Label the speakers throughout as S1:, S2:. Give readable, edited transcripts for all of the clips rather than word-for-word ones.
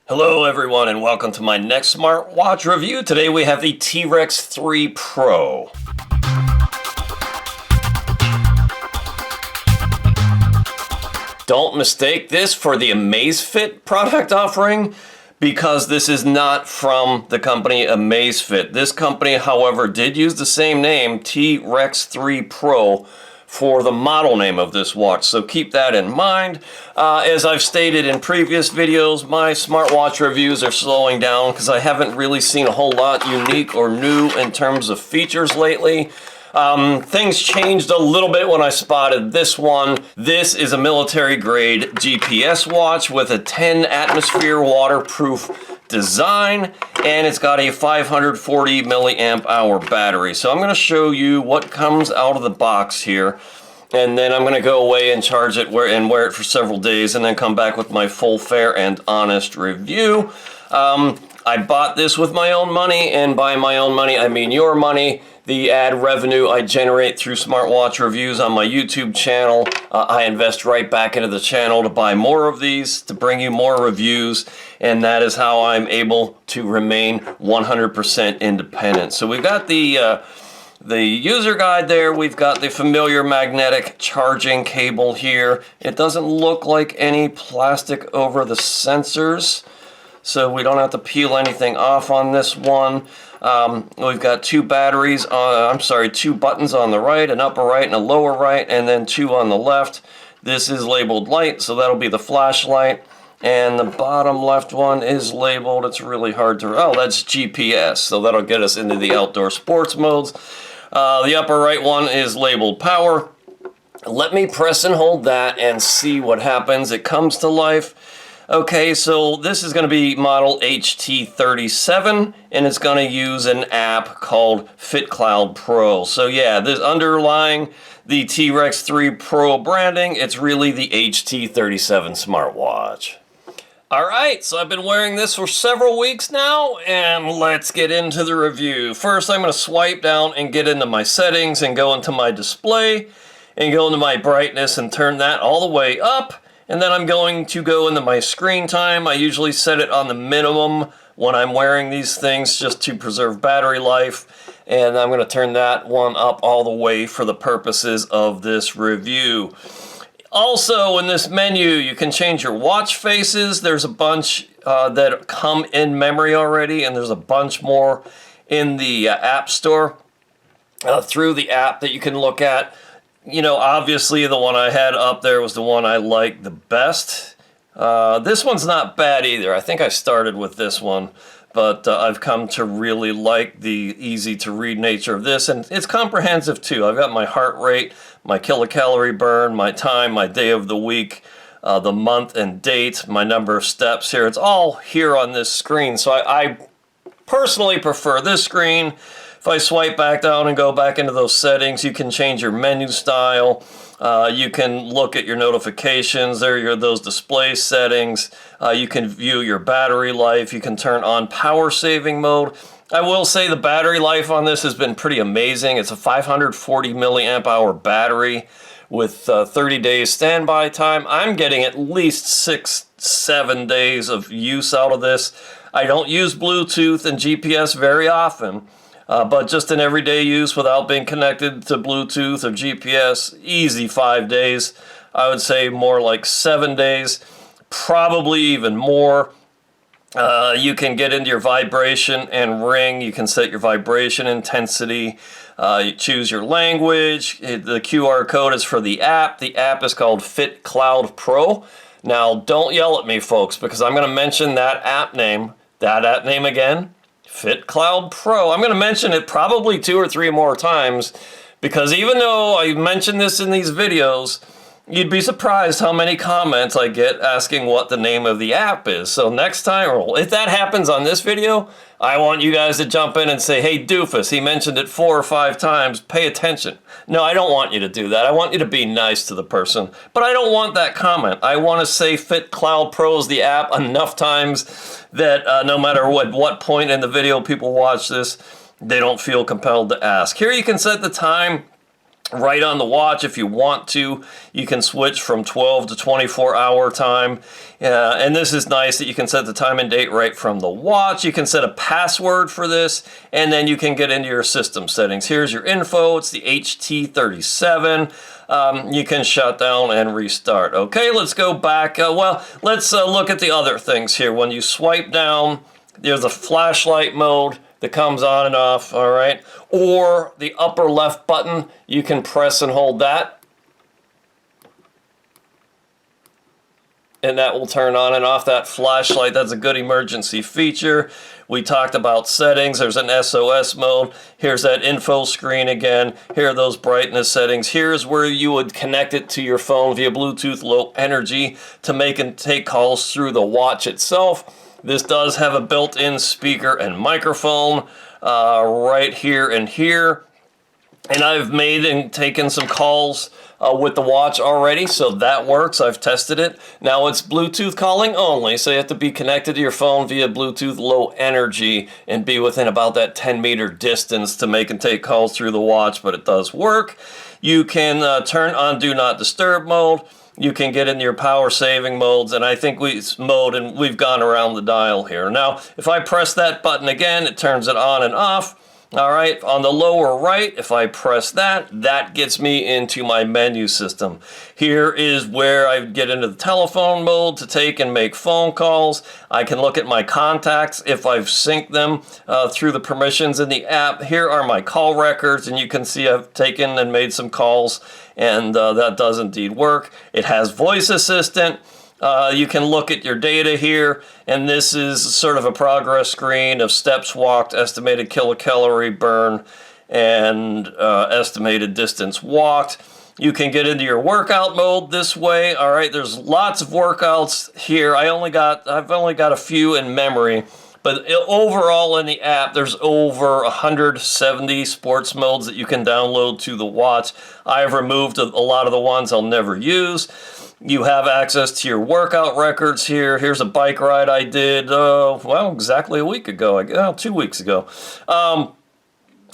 S1: Hello everyone and welcome to my next smartwatch review. Today we have the T-Rex 3 Pro. Don't mistake this for the Amazfit product offering, because this is not from the company Amazfit. This company, however, did use the same name, T-Rex 3 Pro, for the model name of this watch, so keep that in mind. As I've stated in previous videos, my smartwatch reviews are slowing down because I haven't really seen a whole lot unique or new in terms of features lately. Things changed a little bit when I spotted this one. This is a military grade GPS watch with a 10 atmosphere waterproof design, and it's got a 540 milliamp hour battery. So I'm going to show you what comes out of the box here, and then I'm going to go away and charge it and wear it for several days, and then come back with my full, fair, and honest review. I bought this with my own money, and by my own money I mean your money. The ad revenue I generate through smartwatch reviews on my YouTube channel, I invest right back into the channel to buy more of these, to bring you more reviews, and that is how I'm able to remain 100% independent. So we've got the user guide there. We've got the familiar magnetic charging cable here. It doesn't look like any plastic over the sensors, so we don't have to peel anything off on this one. We've got two buttons on the right, an upper right and a lower right, and then two on the left. This is labeled light, so that'll be the flashlight. And the bottom left one is labeled, it's really hard to, that's GPS, so that'll get us into the outdoor sports modes. The upper right one is labeled power. Let me press and hold that and see what happens. It comes to life. Okay, so this is going to be model HT37, and it's going to use an app called FitCloud Pro. So yeah, this underlying the T-Rex 3 Pro branding, it's really the HT37 smartwatch. Alright, so I've been wearing this for several weeks now, and let's get into the review. First, I'm going to swipe down and get into my settings and go into my display and go into my brightness and turn that all the way up. And then I'm going to go into my screen time. I usually set it on the minimum when I'm wearing these things just to preserve battery life. And I'm going to turn that one up all the way for the purposes of this review. Also, in this menu, you can change your watch faces. There's a bunch that come in memory already, and there's a bunch more in the App Store through the app that you can look at. You know, obviously the one I had up there was the one I liked the best. This one's not bad either. I think I started with this one, but I've come to really like the easy-to-read nature of this, and it's comprehensive too. I've got my heart rate, my kilocalorie burn, my time, my day of the week, the month and date, my number of steps here. It's all here on this screen, so I personally prefer this screen. If I swipe back down and go back into those settings, you can change your menu style. You can look at your notifications. There are those display settings. You can view your battery life. You can turn on power saving mode. I will say the battery life on this has been pretty amazing. It's a 540 milliamp hour battery with 30 days standby time. I'm getting at least 6-7 days of use out of this. I don't use Bluetooth and GPS very often. But just in everyday use without being connected to Bluetooth or GPS, easy 5 days. I would say more like 7 days, probably even more. You can get into your vibration and ring. You can set your vibration intensity. You choose your language. The QR code is for the app. The app is called FitCloud Pro. Now, don't yell at me, folks, because I'm going to mention that app name again. FitCloud Pro. I'm going to mention it probably 2 or 3 more times, because even though I mention this in these videos, you'd be surprised how many comments I get asking what the name of the app is. So next time, or if that happens on this video, I want you guys to jump in and say, hey doofus, he mentioned it 4 or 5 times, pay attention. No, I don't want you to do that. I want you to be nice to the person, but I don't want that comment. I want to say FitCloud Pro is the app enough times that no matter what point in the video people watch this, they don't feel compelled to ask. Here you can set the time right on the watch. If you want to, you can switch from 12 to 24-hour time. And this is nice that you can set the time and date right from the watch. You can set a password for this, and then you can get into your system settings. Here's your info. It's the HT37. You can shut down and restart. Okay, let's go back. Let's look at the other things here. When you swipe down, there's a flashlight mode that comes on and off, all right? Or the upper left button, you can press and hold that, and that will turn on and off that flashlight. That's a good emergency feature. We talked about settings. There's an SOS mode. Here's that info screen again. Here are those brightness settings. Here's where you would connect it to your phone via Bluetooth Low Energy to make and take calls through the watch itself. This does have a built-in speaker and microphone right here and here. And I've made and taken some calls with the watch already, so that works. I've tested it. Now it's Bluetooth calling only, so you have to be connected to your phone via Bluetooth Low Energy and be within about that 10-meter distance to make and take calls through the watch, but it does work. You can turn on Do Not Disturb mode. You can get into your power saving modes, and I think we've gone around the dial here. Now, if I press that button again, it turns it on and off. All right, on the lower right, if I press that, that gets me into my menu system. Here is where I get into the telephone mode to take and make phone calls. I can look at my contacts if I've synced them through the permissions in the app. Here are my call records, and you can see I've taken and made some calls, and that does indeed work. It has voice assistant. You can look at your data here, and this is sort of a progress screen of steps walked, estimated kilocalorie burn, and estimated distance walked. You can get into your workout mode this way. All right, there's lots of workouts here. I've only got a few in memory, but overall in the app, there's over 170 sports modes that you can download to the watch. I've removed a lot of the ones I'll never use. You have access to your workout records here. Here's a bike ride I did, exactly a week ago, 2 weeks ago.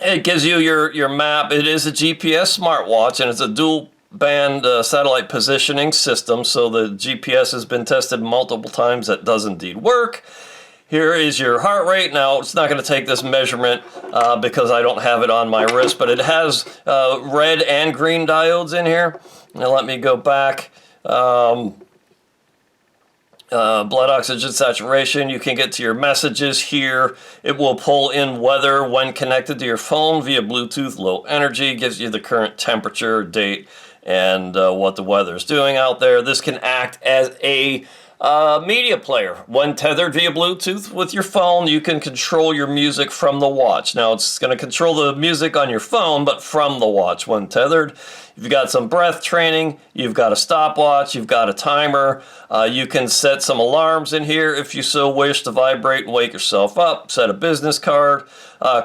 S1: It gives you your map. It is a GPS smartwatch, and it's a dual band satellite positioning system, so the GPS has been tested multiple times. That does indeed work. Here is your heart rate. Now, it's not going to take this measurement because I don't have it on my wrist, but it has red and green diodes in here. Now, let me go back. Blood oxygen saturation. You can get to your messages here. It will pull in weather when connected to your phone via Bluetooth Low Energy. It gives you the current temperature, date, and what the weather is doing out there. This can act as a media player. When tethered via Bluetooth with your phone, you can control your music from the watch. Now, it's going to control the music on your phone, but from the watch when tethered. You've got some breath training, you've got a stopwatch, you've got a timer. You can set some alarms in here if you so wish to vibrate and wake yourself up. Set a business card,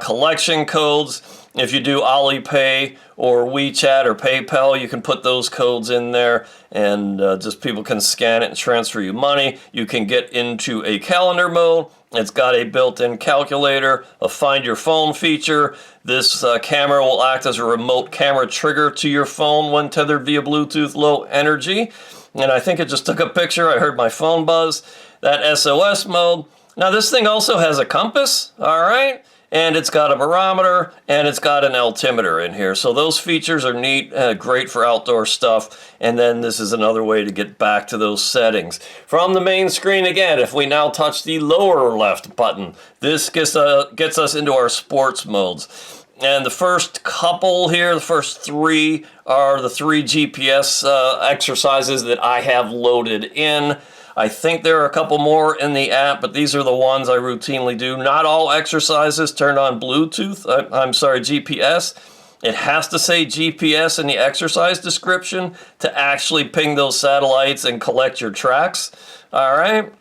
S1: collection codes. If you do Alipay or WeChat or PayPal, you can put those codes in there, and just people can scan it and transfer you money. You can get into a calendar mode. It's got a built-in calculator, a find your phone feature. This camera will act as a remote camera trigger to your phone when tethered via Bluetooth Low Energy. And I think it just took a picture. I heard my phone buzz. That SOS mode. Now, this thing also has a compass, all right? And it's got a barometer, and it's got an altimeter in here. So those features are neat, great for outdoor stuff. And then this is another way to get back to those settings. From the main screen again, if we now touch the lower left button, this gets us into our sports modes. And the first couple here, the first three, are the 3 GPS exercises that I have loaded in. I think there are a couple more in the app, but these are the ones I routinely do. Not all exercises turn on GPS. It has to say GPS in the exercise description to actually ping those satellites and collect your tracks. All right.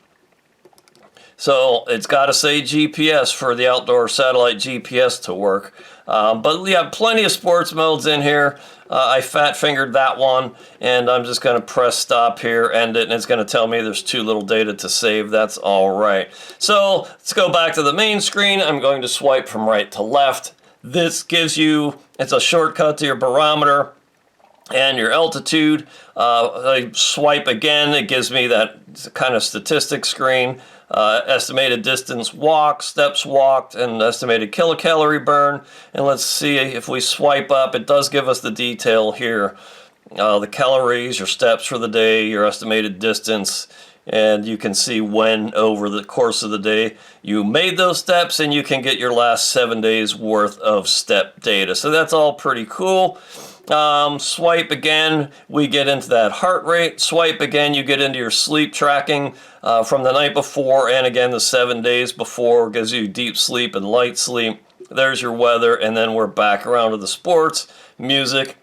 S1: So it's got to say GPS for the outdoor satellite GPS to work. But yeah, plenty of sports modes in here. I fat fingered that one, and I'm just going to press stop here, end it, and it's going to tell me there's too little data to save. That's all right. So let's go back to the main screen. I'm going to swipe from right to left. This gives you, it's a shortcut to your barometer. and your altitude. I swipe again, it gives me that kind of statistics screen. Estimated distance walked, steps walked, and estimated kilocalorie burn. And let's see if we swipe up, it does give us the detail here. The calories, your steps for the day, your estimated distance, and you can see when over the course of the day you made those steps, and you can get your last 7 days worth of step data. So that's all pretty cool. Swipe again, we get into that heart rate. Swipe again, you get into your sleep tracking from the night before, and again the 7 days before, gives you deep sleep and light sleep. There's your weather, and then we're back around to the sports, music,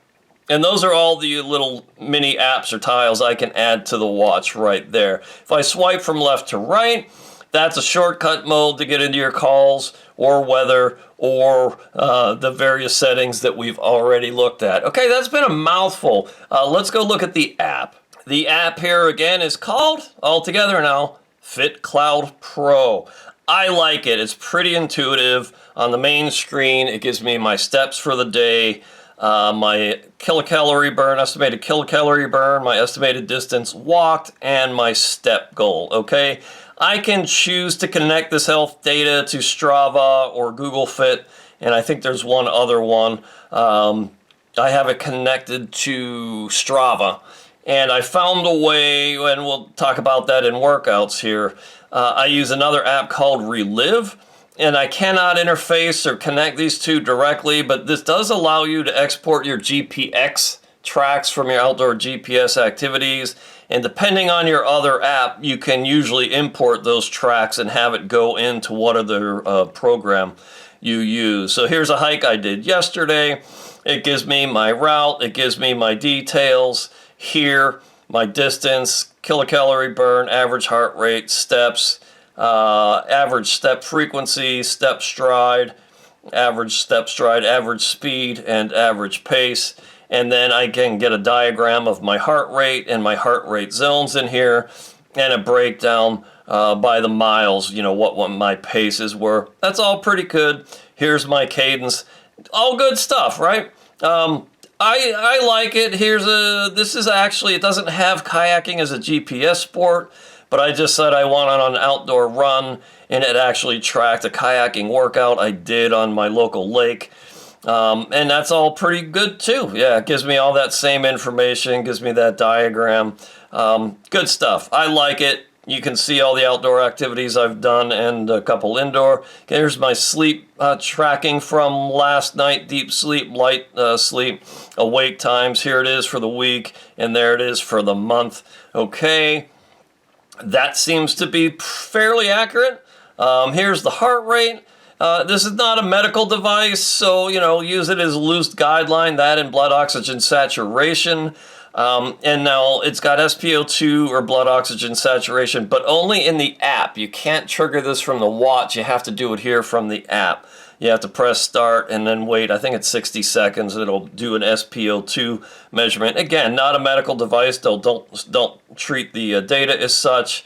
S1: and those are all the little mini apps or tiles I can add to the watch right there. If I swipe from left to right, that's a shortcut mode to get into your calls or weather or the various settings that we've already looked at. Okay, that's been a mouthful. Let's go look at the app. The app here again is called, all together now, FitCloud Pro. I like it. It's pretty intuitive. On the main screen, it gives me my steps for the day, my kilocalorie burn, estimated kilocalorie burn, my estimated distance walked, and my step goal, okay? I can choose to connect this health data to Strava or Google Fit, and I think there's one other one. I have it connected to Strava, and I found a way, and we'll talk about that in workouts here. I use another app called Relive, and I cannot interface or connect these two directly, but this does allow you to export your GPX tracks from your outdoor GPS activities, and depending on your other app, you can usually import those tracks and have it go into whatever program you use. So here's a hike I did yesterday. It gives me my route, it gives me my details here, my distance, kilocalorie burn, average heart rate, steps, average step frequency, step stride, average speed, and average pace. And then I can get a diagram of my heart rate and my heart rate zones in here, and a breakdown by the miles, you know, what my paces were. That's all pretty good. Here's my cadence. All good stuff, right? I like it. This is actually, it doesn't have kayaking as a GPS sport, but I just said I want it on an outdoor run, and it actually tracked a kayaking workout I did on my local lake. And that's all pretty good too. Yeah, it gives me all that same information, gives me that diagram. Good stuff. I like it. You can see all the outdoor activities I've done and a couple indoor. Okay, here's my sleep tracking from last night, deep sleep, light sleep, awake times. Here it is for the week, and there it is for the month. Okay, that seems to be fairly accurate. Here's the heart rate. This is not a medical device, so, you know, use it as a loose guideline, that and blood oxygen saturation. And now it's got SpO2 or blood oxygen saturation, but only in the app. You can't trigger this from the watch. You have to do it here from the app. You have to press start and then wait. I think it's 60 seconds. It'll do an SpO2 measurement. Again, not a medical device. Don't treat the data as such.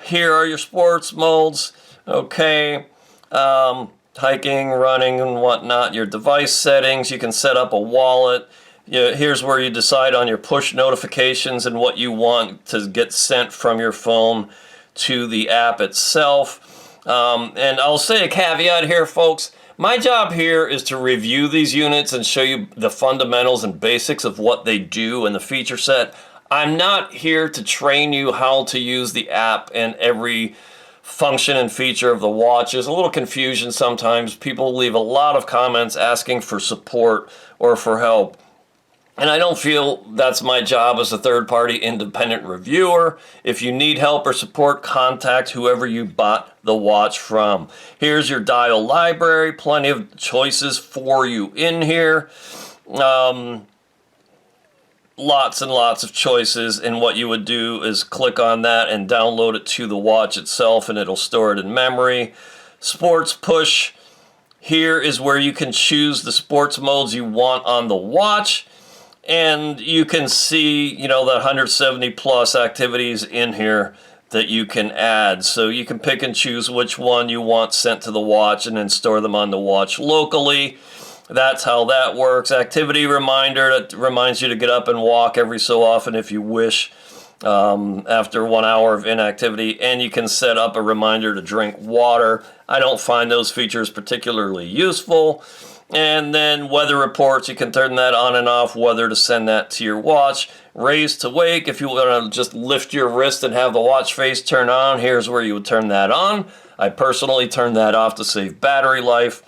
S1: Here are your sports modes. Okay. Hiking, running, and whatnot. Your device settings. You can set up a wallet. Here's where you decide on your push notifications and what you want to get sent from your phone to the app itself. And I'll say a caveat here, folks. My job here is to review these units and show you the fundamentals and basics of what they do in the feature set. I'm not here to train you how to use the app and every function and feature of the watch. There's a little confusion sometimes. People leave a lot of comments asking for support or for help. And I don't feel that's my job as a third-party independent reviewer. If you need help or support, contact whoever you bought the watch from. Here's your dial library. Plenty of choices for you in here. Lots and lots of choices, and what you would do is click on that and download it to the watch itself, and it'll store it in memory. Sports push. Here is where you can choose the sports modes you want on the watch. And you can see, you know, the 170 plus activities in here that you can add. So you can pick and choose which one you want sent to the watch and then store them on the watch locally. That's how that works. Activity reminder, that reminds you to get up and walk every so often if you wish, after 1 hour of inactivity. And you can set up a reminder to drink water. I don't find those features particularly useful. And then weather reports, you can turn that on and off, whether to send that to your watch. Raise to wake, if you want to just lift your wrist and have the watch face turn on, here's where you would turn that on. I personally turn that off to save battery life.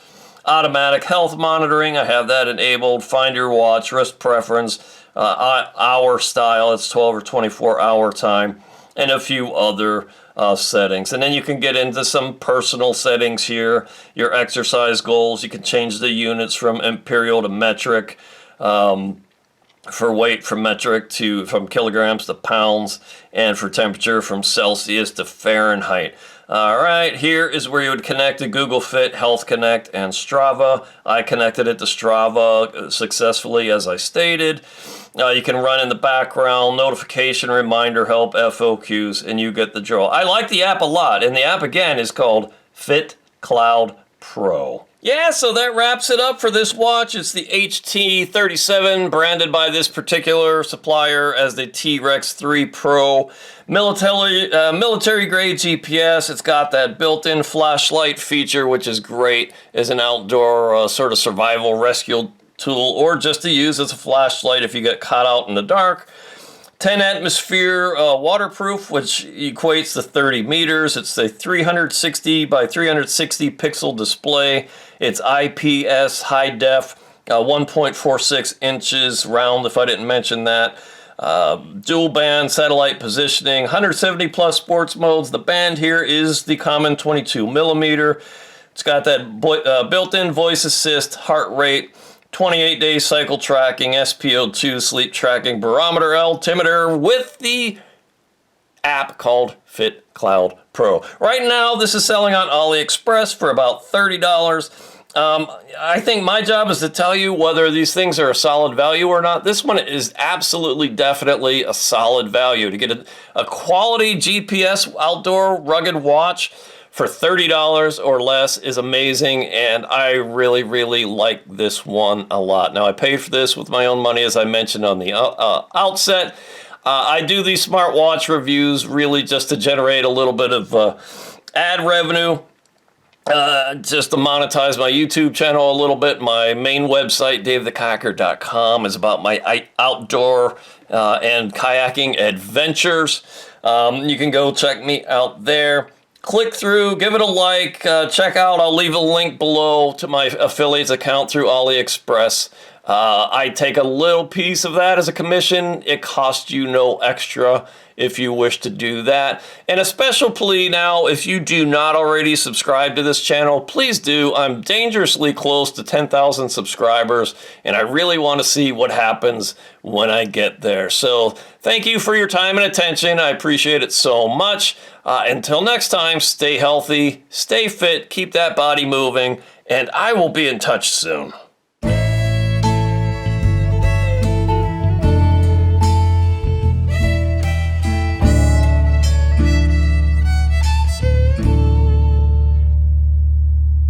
S1: Automatic health monitoring, I have that enabled. Find your watch, wrist preference, hour style, it's 12 or 24 hour time, and a few other settings. And then you can get into some personal settings here, your exercise goals. You can change the units from imperial to metric, for weight from metric from kilograms to pounds, and for temperature from Celsius to Fahrenheit. All right, here is where you would connect to Google Fit, Health Connect, and Strava. I connected it to Strava successfully, as I stated. You can run in the background, notification, reminder, help, FOQs, and you get the drill. I like the app a lot, and the app, again, is called FitCloud Pro. Yeah, so that wraps it up for this watch. It's the HT37, branded by this particular supplier as the T-Rex 3 Pro. Military-grade GPS. It's got that built-in flashlight feature, which is great as an outdoor sort of survival rescue tool, or just to use as a flashlight if you get caught out in the dark. 10 atmosphere waterproof, which equates to 30 meters. It's a 360 by 360 pixel display. It's IPS high def, 1.46 inches round, if I didn't mention that. Dual band satellite positioning, 170 plus sports modes. The band here is the common 22 millimeter. It's got that built-in voice assist, heart rate, 28-day cycle tracking, SpO2 sleep tracking, barometer, altimeter, with the app called FitCloud Pro. Right now, this is selling on AliExpress for about $30. I think my job is to tell you whether these things are a solid value or not. This one is absolutely, definitely a solid value. To get a quality GPS outdoor rugged watch for $30 or less is amazing, and I really, really like this one a lot. Now, I paid for this with my own money, as I mentioned on the outset. I do these smartwatch reviews really just to generate a little bit of ad revenue, just to monetize my YouTube channel a little bit. My main website, davethekayaker.com, is about my outdoor and kayaking adventures. You can go check me out there. Click through, give it a like, check out, I'll leave a link below to my affiliates account through AliExpress. I take a little piece of that as a commission. It costs you no extra if you wish to do that. And a special plea now, if you do not already subscribe to this channel, please do. I'm dangerously close to 10,000 subscribers, and I really want to see what happens when I get there. So thank you for your time and attention. I appreciate it so much. Until next time, stay healthy, stay fit, keep that body moving, and I will be in touch soon.